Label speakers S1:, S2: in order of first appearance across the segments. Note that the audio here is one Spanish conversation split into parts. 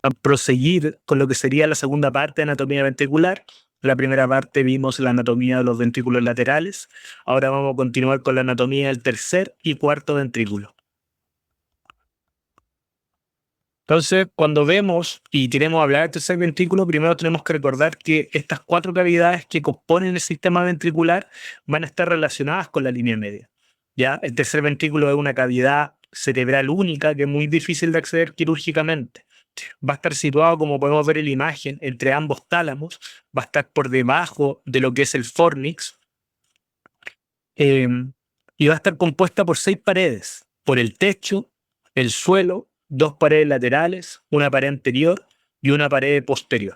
S1: proseguir con lo que sería la segunda parte de anatomía ventricular. La primera parte vimos la anatomía de los ventrículos laterales. Ahora vamos a continuar con la anatomía del tercer y cuarto ventrículo. Entonces, cuando vemos y queremos hablar del tercer ventrículo, primero tenemos que recordar que estas 4 cavidades que componen el sistema ventricular van a estar relacionadas con la línea media. ¿Ya? El tercer ventrículo es una cavidad cerebral única que es muy difícil de acceder quirúrgicamente. Va a estar situado, como podemos ver en la imagen, entre ambos tálamos, va a estar por debajo de lo que es el fornix, y va a estar compuesta por 6 paredes, por el techo, el suelo, 2 paredes laterales, una pared anterior y una pared posterior.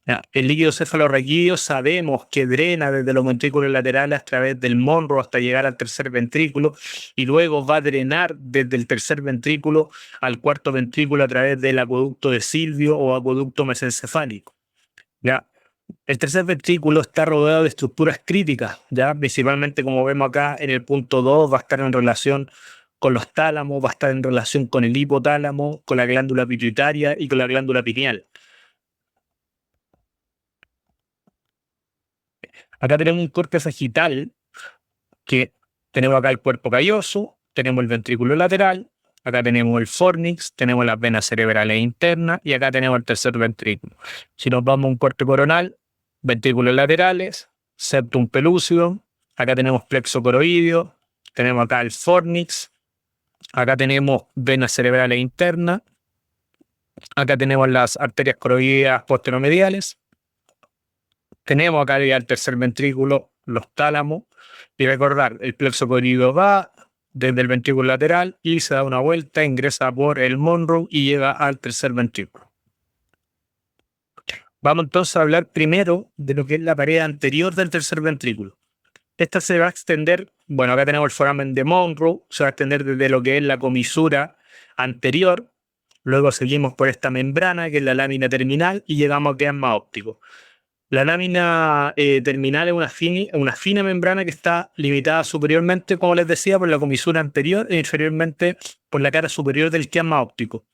S1: Ya, el líquido cefalorraquídeo sabemos que drena desde los ventrículos laterales a través del Monro hasta llegar al tercer ventrículo y luego va a drenar desde el tercer ventrículo al cuarto ventrículo a través del acueducto de Silvio o acueducto mesencefálico. ¿Ya? El tercer ventrículo está rodeado de estructuras críticas, ¿ya? Principalmente, como vemos acá en el punto 2, va a estar en relación con los tálamos, va a estar en relación con el hipotálamo, con la glándula pituitaria y con la glándula pineal. Acá tenemos un corte sagital, que tenemos acá el cuerpo calloso, tenemos el ventrículo lateral, acá tenemos el fornix, tenemos las venas cerebrales internas y acá tenemos el tercer ventrículo. Si nos vamos a un corte coronal, ventrículos laterales, septum pelúcido, acá tenemos plexo coroideo, tenemos acá el fornix, acá tenemos venas cerebrales internas, acá tenemos las arterias coroideas posteromediales, tenemos acá ya el tercer ventrículo, los tálamos, y recordar, el plexo coroideo va desde el ventrículo lateral y se da una vuelta, ingresa por el Monro y llega al tercer ventrículo. Vamos entonces a hablar primero de lo que es la pared anterior del tercer ventrículo. Esta se va a extender, bueno, acá tenemos el foramen de Monro, se va a extender desde lo que es la comisura anterior, luego seguimos por esta membrana que es la lámina terminal y llegamos a quiasma óptico. La lámina terminal es una fina membrana que está limitada superiormente, como les decía, por la comisura anterior e inferiormente por la cara superior del quiasma óptico.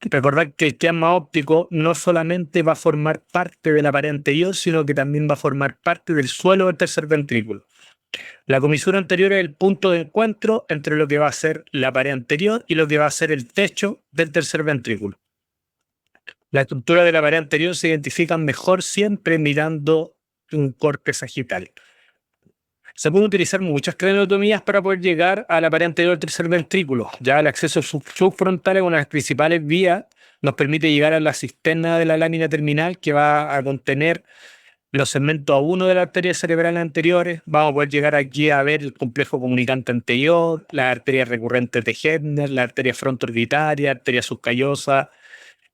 S1: Recordad que el quiasma óptico no solamente va a formar parte de la pared anterior, sino que también va a formar parte del suelo del tercer ventrículo. La comisura anterior es el punto de encuentro entre lo que va a ser la pared anterior y lo que va a ser el techo del tercer ventrículo. La estructura de la pared anterior se identifica mejor siempre mirando un corte sagital. Se pueden utilizar muchas craniotomías para poder llegar a la pared anterior del tercer ventrículo. Ya el acceso subfrontal es una de las principales vías, nos permite llegar a la cisterna de la lámina terminal que va a contener los segmentos A1 de las arterias cerebrales anteriores. Vamos a poder llegar aquí a ver el complejo comunicante anterior, las arterias recurrentes de Hebner, la arteria frontoorbitaria, arteria subcallosa,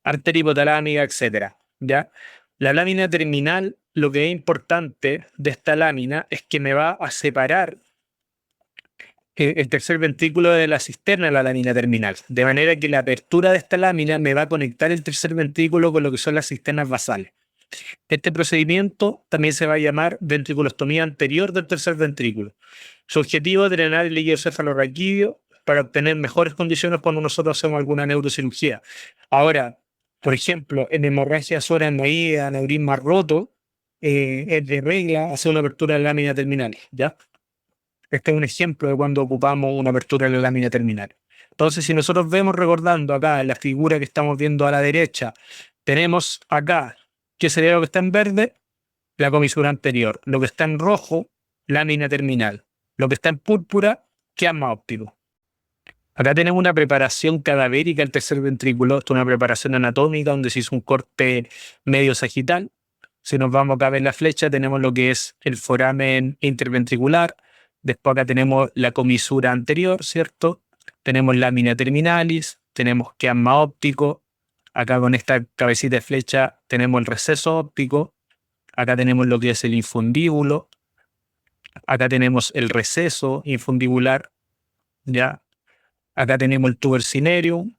S1: arteria hipotalámica, etc. ¿Ya? La lámina terminal, lo que es importante de esta lámina es que me va a separar el tercer ventrículo de la cisterna de la lámina terminal, de manera que la apertura de esta lámina me va a conectar el tercer ventrículo con lo que son las cisternas basales. Este procedimiento también se va a llamar ventriculostomía anterior del tercer ventrículo. Su objetivo es drenar el líquido cefalorraquídeo para obtener mejores condiciones cuando nosotros hacemos alguna neurocirugía. Ahora, por ejemplo, en hemorragia suera en medida, aneurisma roto, es de regla hacer una apertura de la lámina terminal, ¿ya? Este es un ejemplo de cuando ocupamos una apertura de la lámina terminal. Entonces, si nosotros vemos, recordando acá en la figura que estamos viendo a la derecha, tenemos acá, ¿qué sería lo que está en verde? La comisura anterior. Lo que está en rojo, lámina terminal. Lo que está en púrpura, quiasma óptico. Acá tenemos una preparación cadavérica del tercer ventrículo. Esto es una preparación anatómica donde se hizo un corte medio sagital. Si nos vamos acá a ver la flecha, tenemos lo que es el foramen interventricular. Después acá tenemos la comisura anterior, ¿cierto? Tenemos lámina terminalis, tenemos quiasma óptico. Acá con esta cabecita de flecha tenemos el receso óptico. Acá tenemos lo que es el infundíbulo. Acá tenemos el receso infundibular, ¿ya? Acá tenemos el tuber cinereum,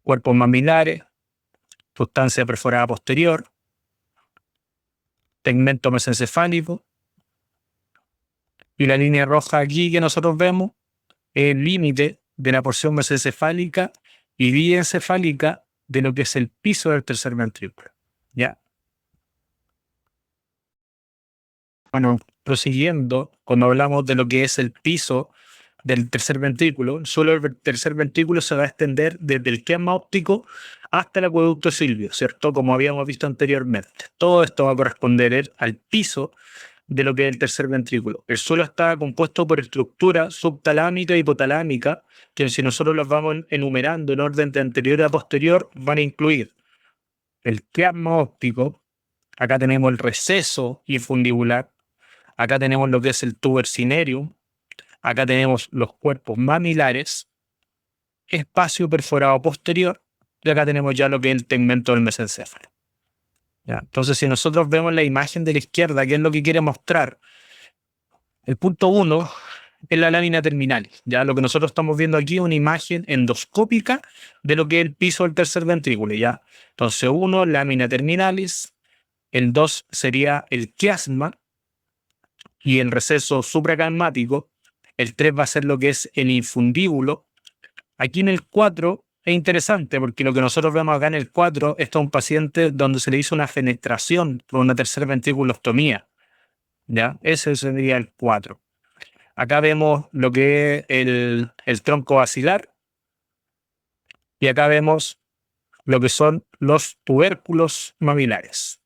S1: cuerpos mamilares, sustancia perforada posterior, tegmento mesencefálico. Y la línea roja aquí que nosotros vemos es el límite de la porción mesencefálica y diencefálica de lo que es el piso del tercer ventrículo. ¿Ya? Bueno, prosiguiendo, cuando hablamos de lo que es el piso del tercer ventrículo, solo el tercer ventrículo se va a extender desde el quiasma óptico hasta el acueducto silvio, ¿cierto? Como habíamos visto anteriormente. Todo esto va a corresponder al piso de lo que es el tercer ventrículo. El suelo está compuesto por estructuras subtalámica y hipotalámica, que si nosotros los vamos enumerando en orden de anterior a posterior, van a incluir el quiasma óptico, acá tenemos el receso infundibular, acá tenemos lo que es el tuber cinereum, acá tenemos los cuerpos mamilares, espacio perforado posterior, y acá tenemos ya lo que es el tegmento del mesencéfalo. ¿Ya? Entonces, si nosotros vemos la imagen de la izquierda, ¿qué es lo que quiere mostrar? El punto 1 es la lámina terminal. Ya lo que nosotros estamos viendo aquí es una imagen endoscópica de lo que es el piso del tercer ventrículo. ¿Ya? Entonces, 1, lámina terminalis. El 2 sería el quiasma y el receso supraquiasmático. El 3 va a ser lo que es el infundíbulo. Aquí en el 4 es interesante porque lo que nosotros vemos acá en el 4, esto es un paciente donde se le hizo una fenestración por una tercer ventriculostomía. ¿Ya? Ese sería el 4. Acá vemos lo que es el tronco basilar y acá vemos lo que son los tubérculos mamilares.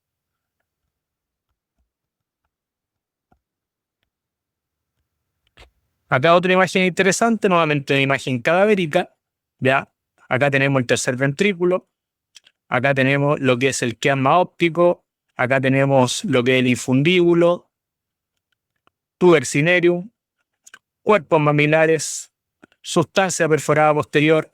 S1: Acá otra imagen interesante, nuevamente una imagen cadavérica. ¿Ya? Acá tenemos el tercer ventrículo, acá tenemos lo que es el quiasma óptico, acá tenemos lo que es el infundíbulo, tuber cinereum, cuerpos mamilares, sustancia perforada posterior.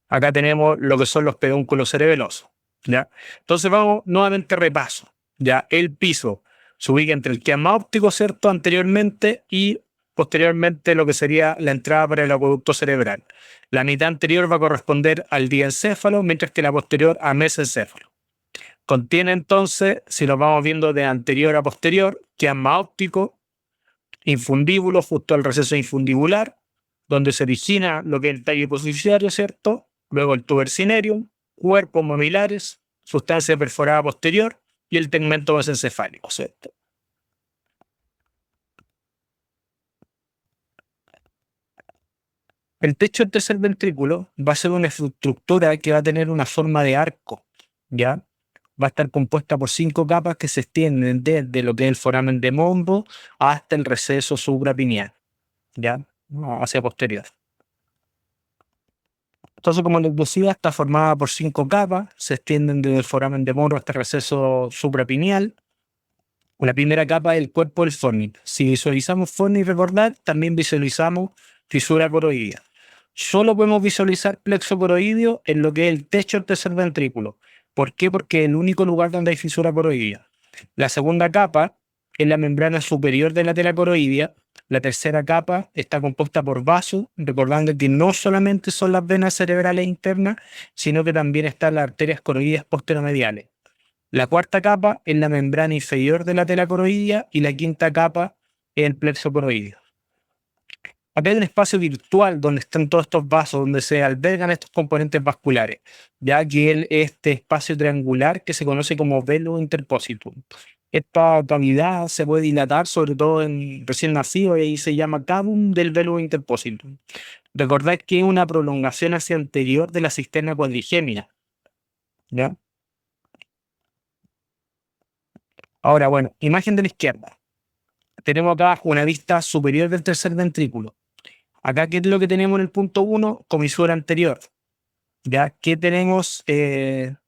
S1: Acá tenemos lo que son los pedúnculos cerebelosos. ¿Ya? Entonces vamos nuevamente repaso. ¿Ya? El piso se ubica entre el quiasma óptico, ¿cierto? Anteriormente y posteriormente lo que sería la entrada para el acueducto cerebral. La mitad anterior va a corresponder al diencéfalo, mientras que la posterior a mesencéfalo. Contiene entonces, si nos vamos viendo de anterior a posterior, quiasma óptico, infundíbulo justo al receso infundibular, donde se origina lo que es el tallo hipoficiario, ¿cierto? Luego el tuber cinereum, cuerpos mamilares, sustancia perforada posterior y el tegmento mesencefálico, ¿cierto? El techo del tercer ventrículo va a ser una estructura que va a tener una forma de arco, ¿ya? Va a estar compuesta por 5 capas que se extienden desde lo que es el foramen de Monro hasta el receso suprapineal, ¿ya? Hacia posterior. Entonces, como les decía, está formada por 5 capas, se extienden desde el foramen de Monro hasta el receso suprapineal. La primera capa es el cuerpo del fornix. Si visualizamos fornix, recordar, también visualizamos fisura coroidea. Solo podemos visualizar plexo coroideo en lo que es el techo del tercer ventrículo. ¿Por qué? Porque es el único lugar donde hay fisura coroidea. La segunda capa es la membrana superior de la tela coroidea. La tercera capa está compuesta por vasos, recordando que no solamente son las venas cerebrales internas, sino que también están las arterias coroideas posteromediales. La cuarta capa es la membrana inferior de la tela coroidea y la quinta capa es el plexo coroideo. Acá hay un espacio virtual donde están todos estos vasos, donde se albergan estos componentes vasculares, ya que este espacio triangular que se conoce como velo interpositum. Esta cavidad se puede dilatar, sobre todo en recién nacido, y ahí se llama cavum del velo interpositum. Recordad que es una prolongación hacia anterior de la cisterna cuadrigémina, ¿ya? Ahora, bueno, imagen de la izquierda. Tenemos acá una vista superior del tercer ventrículo. Acá, ¿qué es lo que tenemos en el punto 1? Comisura anterior. ¿Ya? ¿Qué tenemos? En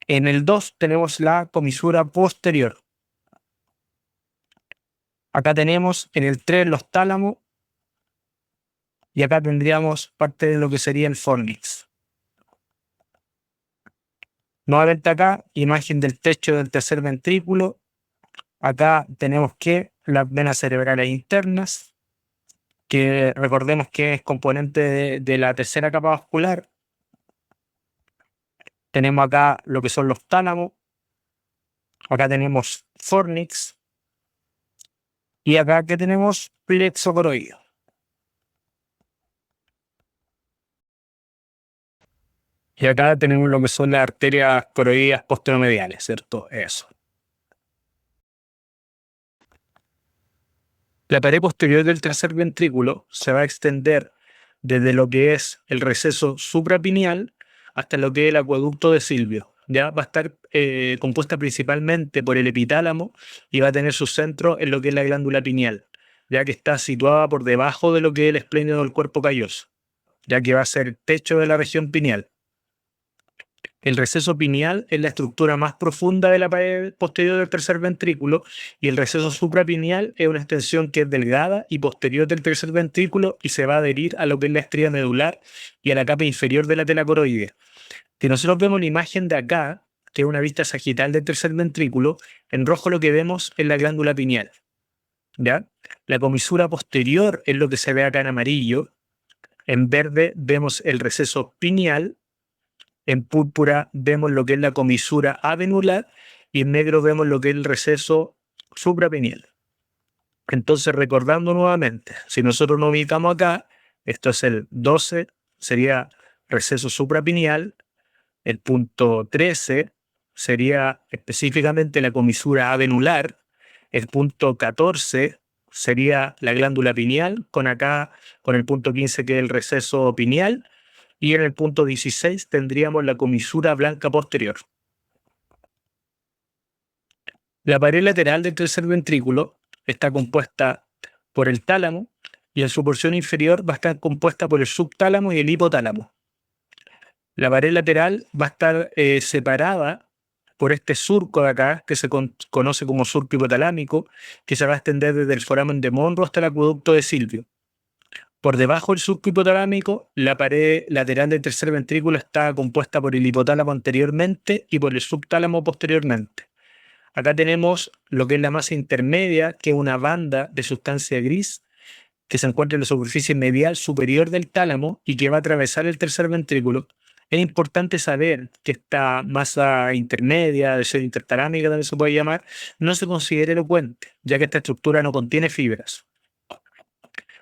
S1: el 2 tenemos la comisura posterior. Acá tenemos en el 3 los tálamos y acá tendríamos parte de lo que sería el fornix. Nuevamente acá, imagen del techo del tercer ventrículo. Acá tenemos que las venas cerebrales internas, que recordemos que es componente de la tercera capa vascular. Tenemos acá lo que son los tálamos. Acá tenemos fornix. Y acá que tenemos plexo coroideo. Y acá tenemos lo que son las arterias coroideas posteromediales, ¿cierto? Eso. La pared posterior del tercer ventrículo se va a extender desde lo que es el receso suprapineal hasta lo que es el acueducto de Silvio. Ya va a estar compuesta principalmente por el epitálamo y va a tener su centro en lo que es la glándula pineal, ya que está situada por debajo de lo que es el esplénido del cuerpo calloso, ya que va a ser el techo de la región pineal. El receso pineal es la estructura más profunda de la pared posterior del tercer ventrículo y el receso suprapineal es una extensión que es delgada y posterior del tercer ventrículo y se va a adherir a lo que es la estría medular y a la capa inferior de la tela coroidea. Si nosotros vemos la imagen de acá, que es una vista sagital del tercer ventrículo, en rojo lo que vemos es la glándula pineal. ¿Ya? La comisura posterior es lo que se ve acá en amarillo. En verde vemos el receso pineal. En púrpura vemos lo que es la comisura avenular y en negro vemos lo que es el receso suprapineal. Entonces, recordando nuevamente, si nosotros nos ubicamos acá, esto es el 12, sería receso suprapineal, el punto 13 sería específicamente la comisura avenular, el punto 14 sería la glándula pineal, con el punto 15 que es el receso pineal, y en el punto 16 tendríamos la comisura blanca posterior. La pared lateral del tercer ventrículo está compuesta por el tálamo y en su porción inferior va a estar compuesta por el subtálamo y el hipotálamo. La pared lateral va a estar separada por este surco de acá, que se conoce como surco hipotalámico, que se va a extender desde el foramen de Monro hasta el acueducto de Silvio. Por debajo del surco hipotalámico, la pared lateral del tercer ventrículo está compuesta por el hipotálamo anteriormente y por el subtálamo posteriormente. Acá tenemos lo que es la masa intermedia, que es una banda de sustancia gris que se encuentra en la superficie medial superior del tálamo y que va a atravesar el tercer ventrículo. Es importante saber que esta masa intermedia, de ser intertalámica también se puede llamar, no se considera elocuente, ya que esta estructura no contiene fibras.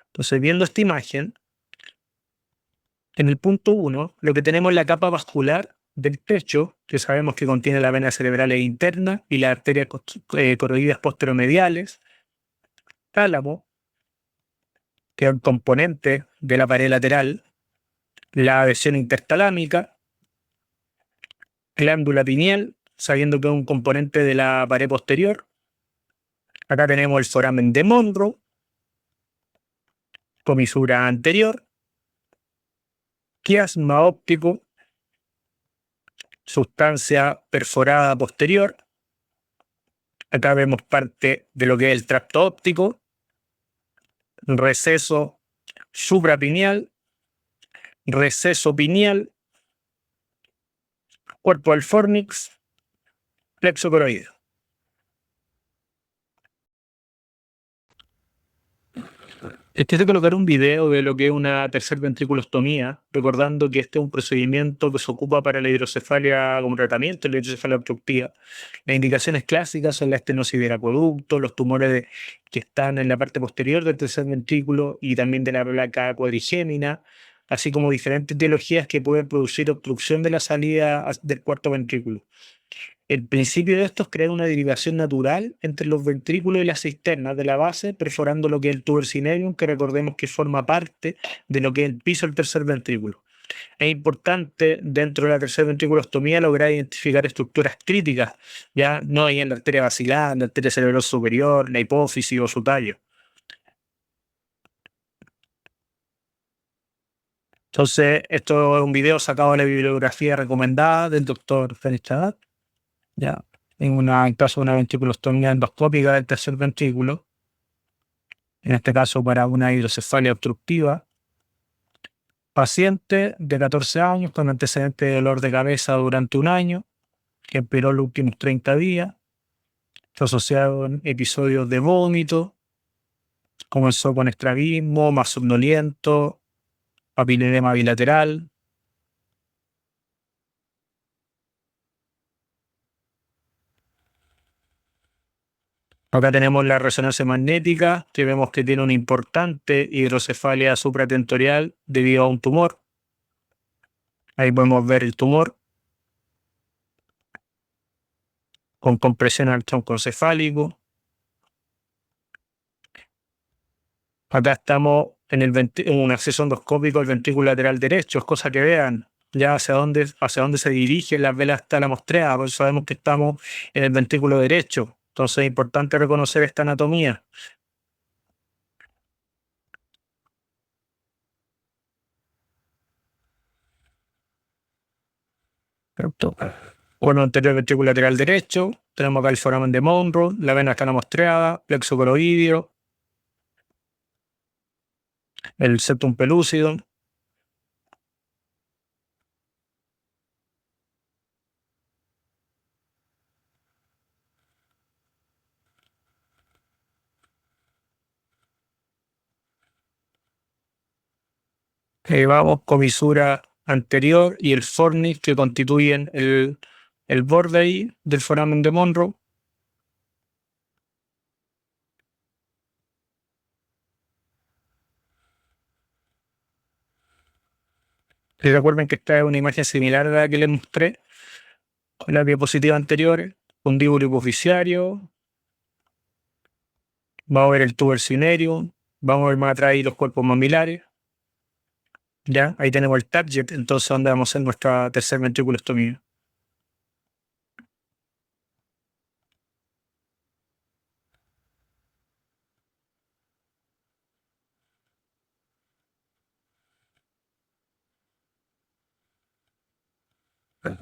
S1: Entonces, viendo esta imagen, en el punto 1, lo que tenemos es la capa vascular del pecho, que sabemos que contiene las venas cerebrales internas y las arterias coroideas posteromediales, tálamo, que es un componente de la pared lateral, la adhesión intertalámica, glándula pineal, sabiendo que es un componente de la pared posterior. Acá tenemos el foramen de Monro, comisura anterior, quiasma óptico, sustancia perforada posterior. Acá vemos parte de lo que es el tracto óptico, receso suprapineal, receso pineal, cuerpo del fornix, plexo coroideo. Quiero colocar un video de lo que es una tercer ventriculostomía, recordando que este es un procedimiento que se ocupa para la hidrocefalia como tratamiento, la hidrocefalia obstructiva. Las indicaciones clásicas son la estenosis del acueducto, los tumores que están en la parte posterior del tercer ventrículo y también de la placa cuadrigémina, así como diferentes etiologías que pueden producir obstrucción de la salida del cuarto ventrículo. El principio de esto es crear una derivación natural entre los ventrículos y las cisternas de la base, perforando lo que es el tuber cinereum, que recordemos que forma parte de lo que es el piso del tercer ventrículo. Es importante dentro de la tercer ventriculostomía lograr identificar estructuras críticas, ya no hay en la arteria basilar, la arteria cerebral superior, la hipófisis o su tallo. Entonces, esto es un video sacado de la bibliografía recomendada del doctor Félix Chabat, ya, en caso de una ventriculostomía endoscópica del tercer ventrículo, en este caso para una hidrocefalia obstructiva. Paciente de 14 años con antecedente de dolor de cabeza durante un año, que empeoró los últimos 30 días, está asociado con episodios de vómito, comenzó con estrabismo, más somnoliento, papiledema bilateral. Acá tenemos la resonancia magnética, que vemos que tiene una importante hidrocefalia supratentorial debido a un tumor. Ahí podemos ver el tumor con compresión al tronco cefálico. Acá estamos en un acceso endoscópico al ventrículo lateral derecho, es cosa que vean ya hacia dónde se dirigen las velas talamostreadas, por eso sabemos que estamos en el ventrículo derecho. Entonces es importante reconocer esta anatomía. Perfecto. Bueno, anterior ventrículo lateral derecho, tenemos acá el foramen de Monro, la vena talamostreada, plexo coroidio, el septum pelúcido. Vamos, comisura anterior y el fornix que constituyen el borde ahí del foramen de Monroe. Si recuerden que esta es una imagen similar a la que les mostré en la diapositiva anterior, fundíbulo hipoficiario, vamos a ver el tuber cinerio, vamos a ver más atrás ahí los cuerpos mamilares. Ya, ahí tenemos el target, entonces donde vamos a hacer nuestra tercer ventriculostomía.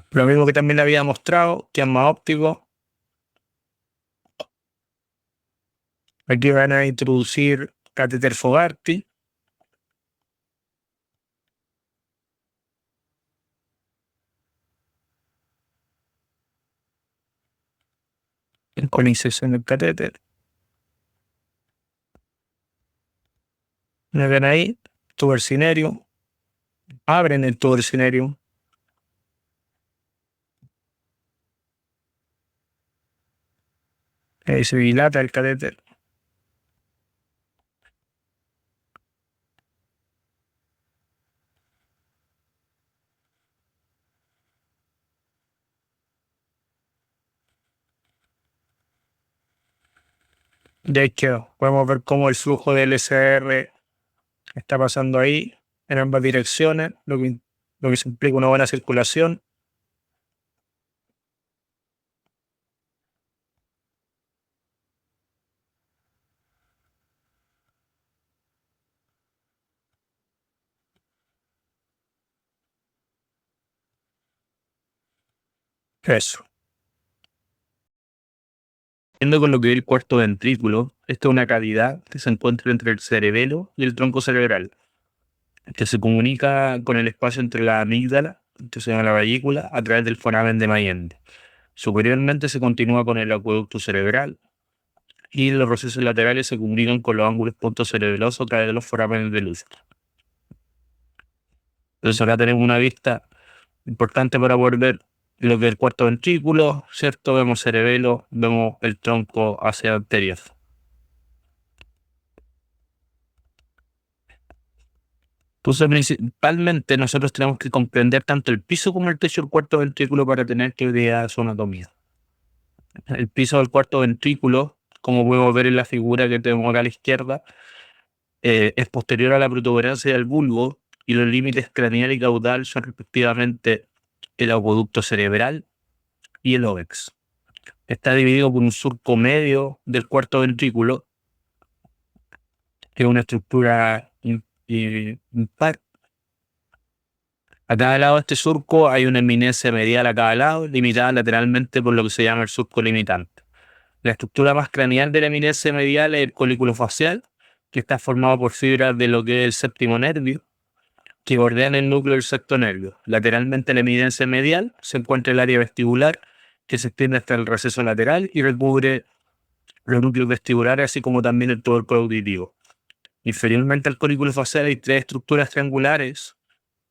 S1: Lo mismo que también le había mostrado, más óptico. Aquí van a introducir catéter Fogarty. Con inserción del catéter. ¿Me ven ahí? Tuber cinerio. Abren el tuber cinerio. Se dilata el catéter. De hecho, podemos ver cómo el flujo del SR está pasando ahí en ambas direcciones, lo que implica una buena circulación. Eso. Yendo con lo que es el cuarto ventrículo, esta es una cavidad que se encuentra entre el cerebelo y el tronco cerebral, que se comunica con el espacio entre la amígdala, que se llama la vesícula, a través del foramen de Mayende. Superiormente se continúa con el acueducto cerebral y los procesos laterales se comunican con los ángulos puntos cerebelosos a través de los forámenes de luz. Entonces acá tenemos una vista importante para poder ver lo que es el cuarto ventrículo, ¿cierto? Vemos cerebelo, vemos el tronco hacia anterior. Entonces, principalmente nosotros tenemos que comprender tanto el piso como el techo del cuarto ventrículo para tener claridad de su anatomía. El piso del cuarto ventrículo, como podemos ver en la figura que tenemos acá a la izquierda, es posterior a la protuberancia del bulbo y los límites craneal y caudal son respectivamente el acueducto cerebral y el óvex. Está dividido por un surco medio del cuarto ventrículo, que es una estructura impar. A cada lado de este surco hay una eminencia medial a cada lado, limitada lateralmente por lo que se llama el surco limitante. La estructura más craneal de la eminencia medial es el colículo facial, que está formado por fibras de lo que es el séptimo nervio, que bordean el núcleo del sexto nervio. Lateralmente a la eminencia medial se encuentra el área vestibular, que se extiende hasta el receso lateral y recubre los núcleos vestibulares, así como también el tubercle auditivo. Inferiormente al colículo facial hay tres estructuras triangulares,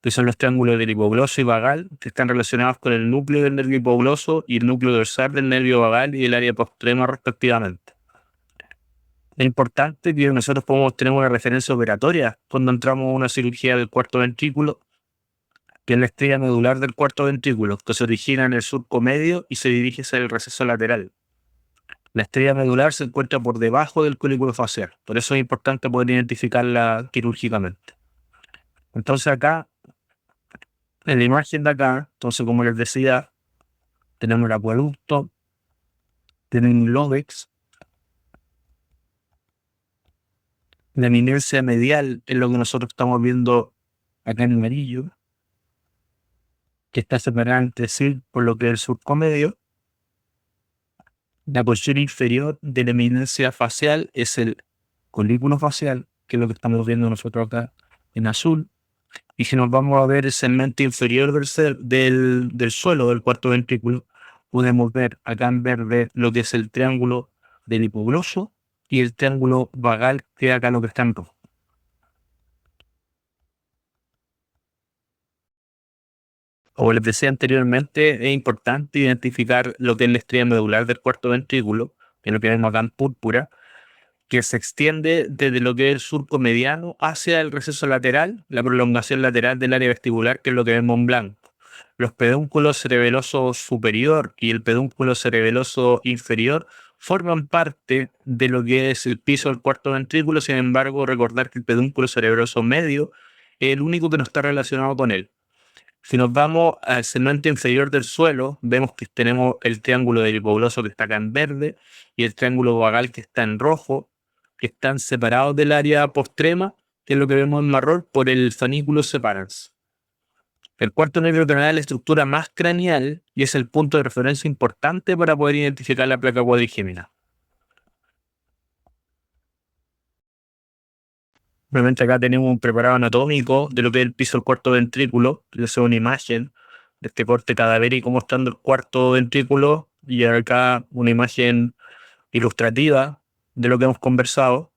S1: que son los triángulos del hipogloso y vagal, que están relacionados con el núcleo del nervio hipogloso y el núcleo dorsal del nervio vagal y el área postrema respectivamente. Es importante que nosotros podamos tener una referencia operatoria cuando entramos a una cirugía del cuarto ventrículo, que es la estrella medular del cuarto ventrículo, que se origina en el surco medio y se dirige hacia el receso lateral. La estrella medular se encuentra por debajo del colículo facial, por eso es importante poder identificarla quirúrgicamente. Entonces acá, en la imagen de acá, entonces como les decía, tenemos el acueducto, tenemos el lódex, la eminencia medial es lo que nosotros estamos viendo acá en el amarillo, que está separada entre sí por lo que es el surco medio. La porción inferior de la eminencia facial es el colículo facial, que es lo que estamos viendo nosotros acá en azul. Y si nos vamos a ver el segmento inferior del suelo del cuarto ventrículo, podemos ver acá en verde lo que es el triángulo del hipogloso y el triángulo vagal, que es acá lo que está en rojo. Como les decía anteriormente, es importante identificar lo que es la estrella medular del cuarto ventrículo, que es lo que vemos acá en púrpura, que se extiende desde lo que es el surco mediano hacia el receso lateral, la prolongación lateral del área vestibular, que es lo que vemos en blanco. Los pedúnculos cerebeloso superior y el pedúnculo cerebeloso inferior forman parte de lo que es el piso del cuarto ventrículo. Sin embargo, recordar que el pedúnculo cerebroso medio es el único que no está relacionado con él. Si nos vamos al segmento inferior del suelo, vemos que tenemos el triángulo del hipogloso que está acá en verde y el triángulo vagal que está en rojo, que están separados del área postrema, que es lo que vemos en marrón, por el fanículo separans. El cuarto nervio craneal es la estructura más craneal y es el punto de referencia importante para poder identificar la placa cuadrigémina. Obviamente acá tenemos un preparado anatómico de lo que es el piso del cuarto ventrículo. Es una imagen de este corte cadavérico mostrando el cuarto ventrículo y acá una imagen ilustrativa de lo que hemos conversado.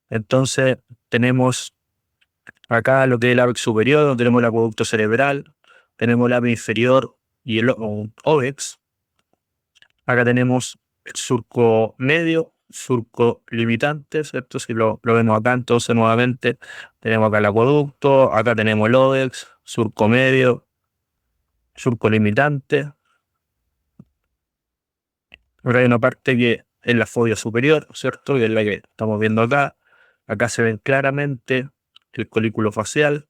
S1: Entonces tenemos acá lo que es el ápex superior, donde tenemos el acueducto cerebral, tenemos el ápice inferior y el óvex. Acá tenemos el surco medio, surco limitante, ¿cierto? Si lo vemos acá, entonces nuevamente tenemos acá el acueducto, acá tenemos el óvex, surco medio, surco limitante. Ahora hay una parte que es la fobia superior, ¿cierto? Que es la que estamos viendo acá. Acá se ve claramente el colículo facial,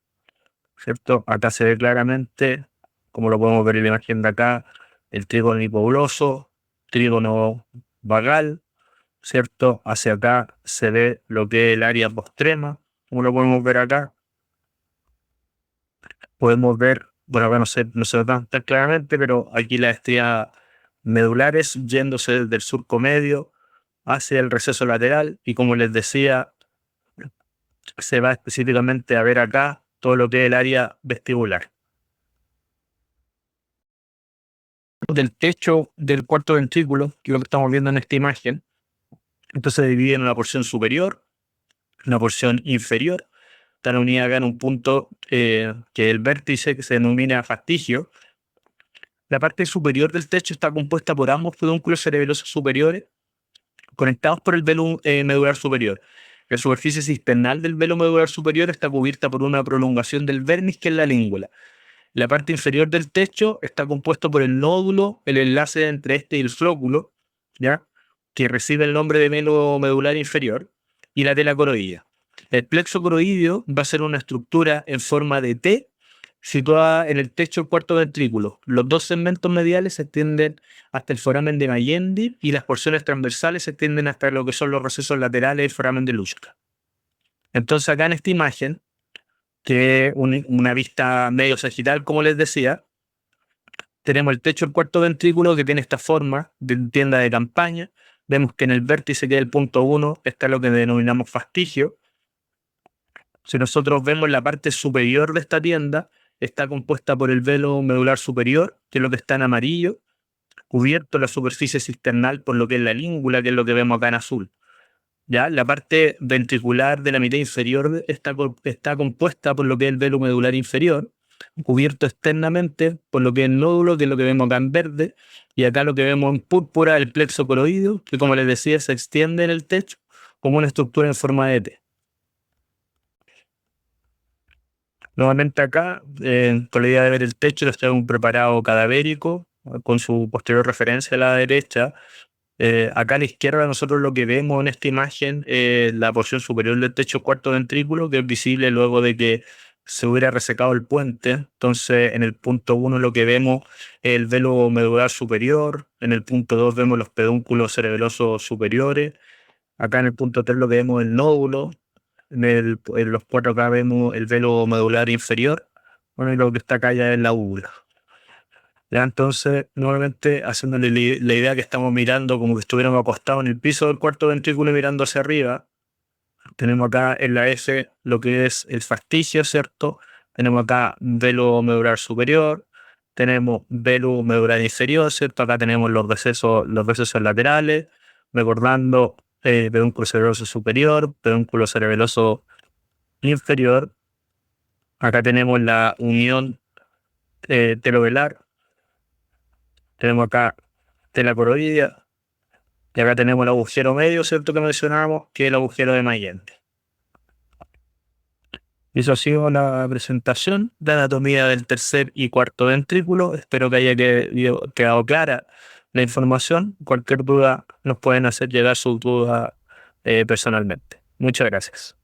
S1: ¿cierto? Acá se ve claramente, como lo podemos ver en la imagen de acá, el trígono hipogloso, trígono vagal, ¿cierto? Hacia acá se ve lo que es el área postrema, como lo podemos ver acá. Podemos ver, bueno, acá no se ve tan claramente, pero aquí las estrellas medulares yéndose desde el surco medio hacia el receso lateral y como les decía, se va específicamente a ver acá todo lo que es el área vestibular. Del techo del cuarto ventrículo, que es lo que estamos viendo en esta imagen, entonces se divide en una porción superior, una porción inferior, están unidas acá en un punto que es el vértice, que se denomina fastigio. La parte superior del techo está compuesta por ambos pedúnculos cerebelosos superiores conectados por el velo medular superior. La superficie cisternal del velo medular superior está cubierta por una prolongación del vernis, que es la língula. La parte inferior del techo está compuesto por el nódulo, el enlace entre este y el flóculo, ¿ya? Que recibe el nombre de velo medular inferior, y la tela coroidea. El plexo coroideo va a ser una estructura en forma de T situada en el techo del cuarto ventrículo. Los dos segmentos mediales se extienden hasta el foramen de Magendie y las porciones transversales se extienden hasta lo que son los recesos laterales del foramen de Luschka. Entonces acá en esta imagen, que es una vista medio sagital, como les decía, tenemos el techo del cuarto ventrículo que tiene esta forma de tienda de campaña. Vemos que en el vértice, que es el punto 1, está lo que denominamos fastigio. Si nosotros vemos la parte superior de esta tienda, está compuesta por el velo medular superior, que es lo que está en amarillo, cubierto la superficie cisternal por lo que es la língula, que es lo que vemos acá en azul. ¿Ya? La parte ventricular de la mitad inferior está compuesta por lo que es el velo medular inferior, cubierto externamente por lo que es el nódulo, que es lo que vemos acá en verde, y acá lo que vemos en púrpura, el plexo coroideo, que como les decía, se extiende en el techo como una estructura en forma de T. Nuevamente acá, con la idea de ver el techo, les traigo un preparado cadavérico con su posterior referencia a la derecha. Acá a la izquierda nosotros lo que vemos en esta imagen es la porción superior del techo cuarto ventrículo, que es visible luego de que se hubiera resecado el puente. Entonces, en el punto 1 lo que vemos es el velo medular superior, en el punto 2 vemos los pedúnculos cerebelosos superiores, acá en el punto 3 lo que vemos es el nódulo, en los 4 acá vemos el velo medular inferior, bueno, y lo que está acá ya es la úvula. Ya, entonces, nuevamente, haciéndole la idea que estamos mirando como que estuviéramos acostados en el piso del cuarto ventrículo y mirando hacia arriba. Tenemos acá en la S lo que es el fascicio, ¿cierto? Tenemos acá velo medular superior, tenemos velo medular inferior, ¿cierto? Acá tenemos los recesos laterales, recordando pedúnculo cerebeloso superior, pedúnculo cerebeloso inferior. Acá tenemos la unión telovelar, tenemos acá tela coroidia, y acá tenemos el agujero medio, ¿cierto? Que mencionábamos, que es el agujero de Mayente. Y eso ha sido la presentación de anatomía del tercer y cuarto ventrículo. Espero que haya quedado clara la información. Cualquier duda nos pueden hacer llegar sus dudas personalmente. Muchas gracias.